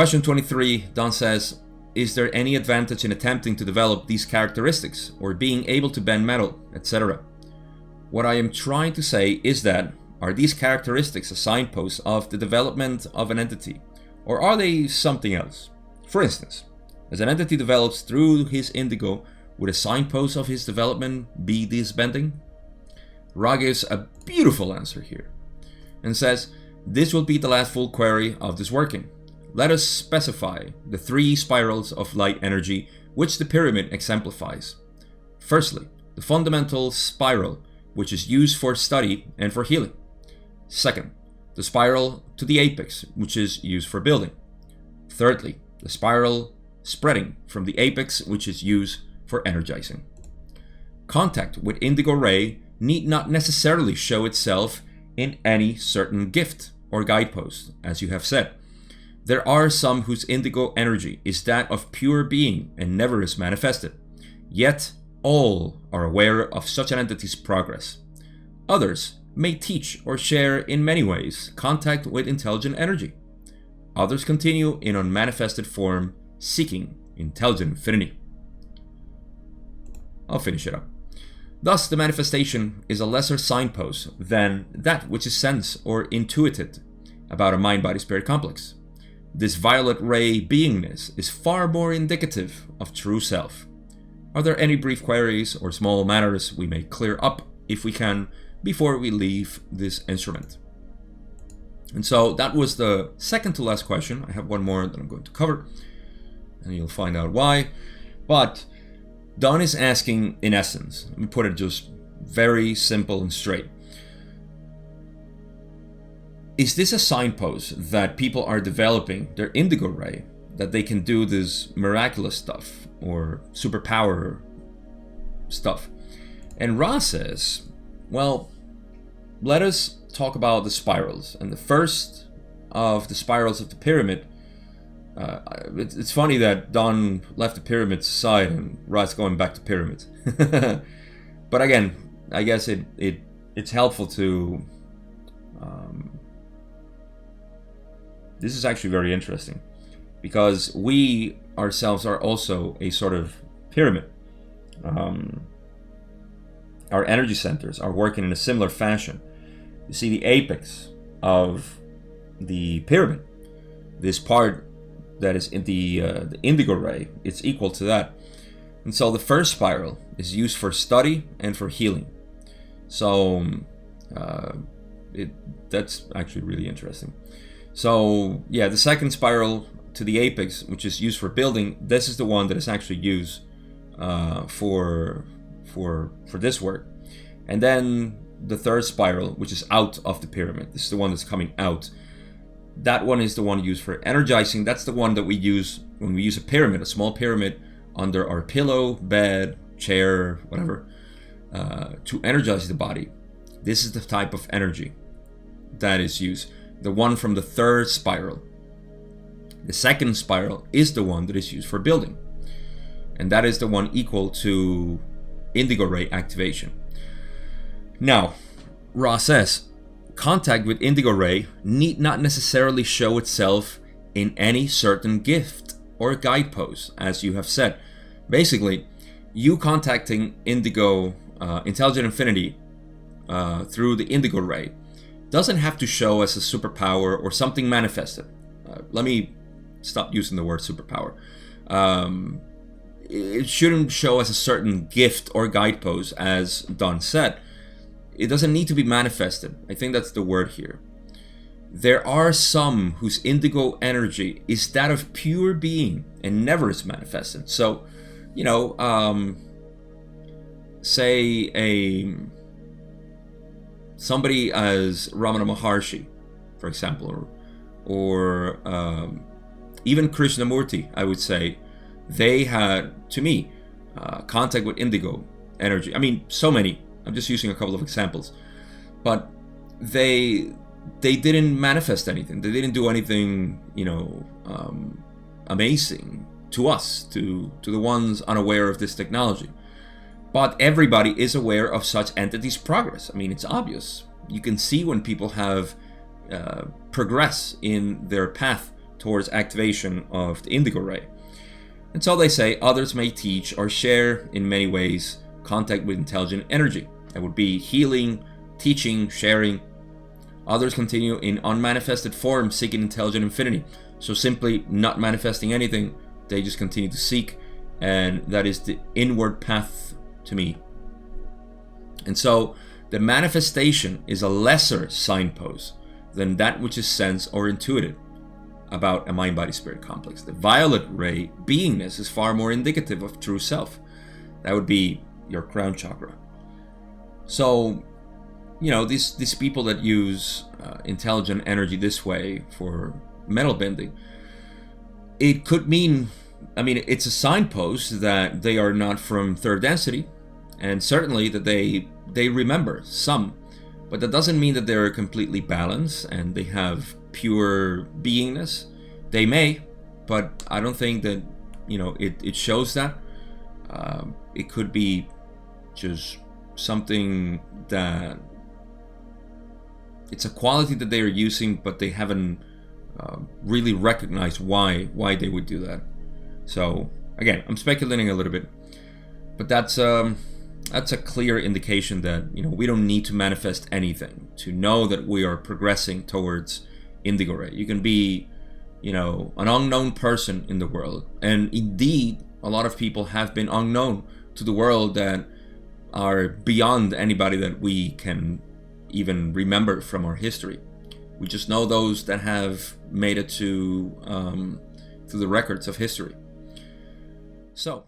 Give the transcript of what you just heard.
Question 23, Don says, is there any advantage in attempting to develop these characteristics or being able to bend metal, etc.? What I am trying to say is that, are these characteristics a signpost of the development of an entity, or are they something else? For instance, as an entity develops through his indigo, would a signpost of his development be this bending? Ra gives a beautiful answer here and says, this will be the last full query of this working. Let us specify the 3 spirals of light energy which the pyramid exemplifies. Firstly, the fundamental spiral, which is used for study and for healing. Second, the spiral to the apex, which is used for building. Thirdly, the spiral spreading from the apex, which is used for energizing. Contact with indigo ray need not necessarily show itself in any certain gift or guidepost, as you have said. There are some whose indigo energy is that of pure being and never is manifested. Yet, all are aware of such an entity's progress. Others may teach or share in many ways contact with intelligent energy. Others continue in unmanifested form, seeking intelligent infinity. I'll finish it up. Thus, the manifestation is a lesser signpost than that which is sensed or intuited about a mind-body-spirit complex. This violet ray beingness is far more indicative of true self. Are there any brief queries or small matters we may clear up, if we can, before we leave this instrument? And so that was the second to last question. I have one more that I'm going to cover, and you'll find out why. But Don is asking, in essence, let me put it just very simple and straight. Is this a signpost that people are developing their indigo ray, that they can do this miraculous stuff or superpower stuff? And Ra says, well, let us talk about the spirals. And the first of the spirals of the pyramid, it's funny that Don left the pyramids aside and Ra's going back to pyramids. But again, I guess it's helpful to... this is actually very interesting, because we ourselves are also a sort of pyramid. Our energy centers are working in a similar fashion. You see the apex of the pyramid, this part that is in the indigo ray, it's equal to that. And so the first spiral is used for study and for healing. So that's actually really interesting. So yeah, the second spiral to the apex, which is used for building, this is the one that is actually used for this work. And then the third spiral, which is out of the pyramid, this is the one that's coming out. That one is the one used for energizing. That's the one that we use when we use a pyramid, a small pyramid, under our pillow, bed, chair, whatever, to energize the body. This is the type of energy that is used. The one from the third spiral. The second spiral is the one that is used for building. And that is the one equal to indigo ray activation. Now, Ra says, contact with indigo ray need not necessarily show itself in any certain gift or guidepost, as you have said. Basically, you contacting indigo, intelligent infinity, through the indigo ray doesn't have to show as a superpower or something manifested. Let me stop using the word superpower. It shouldn't show as a certain gift or guidepost, as Don said. It doesn't need to be manifested. I think that's the word here. There are some whose indigo energy is that of pure being and never is manifested. So, you know, say somebody as Ramana Maharshi, for example, or even Krishnamurti, I would say, they had, to me, contact with indigo energy. I mean, so many. I'm just using a couple of examples. But they didn't manifest anything. They didn't do anything, you know, amazing to us, to the ones unaware of this technology. But everybody is aware of such entities' progress. I mean, it's obvious. You can see when people have progressed in their path towards activation of the indigo ray. And so they say others may teach or share in many ways contact with intelligent energy. That would be healing, teaching, sharing. Others continue in unmanifested form, seeking intelligent infinity. So simply not manifesting anything, they just continue to seek, and that is the inward path to me. And so the manifestation is a lesser signpost than that which is sense or intuitive about a mind-body-spirit complex. The violet ray beingness is far more indicative of true self. That would be your crown chakra. So, you know, these people that use intelligent energy this way for metal bending, it could mean, I mean, it's a signpost that they are not from third density, and certainly that they remember some, but that doesn't mean that they're completely balanced and they have pure beingness. They may, but I don't think that, you know, it shows that. It could be just something that it's a quality that they are using, but they haven't really recognized why they would do that. So again, I'm speculating a little bit, but that's a clear indication that, you know, we don't need to manifest anything to know that we are progressing towards indigo ray. You can be, you know, an unknown person in the world, and indeed a lot of people have been unknown to the world that are beyond anybody that we can even remember from our history. We just know those that have made it to the records of history. So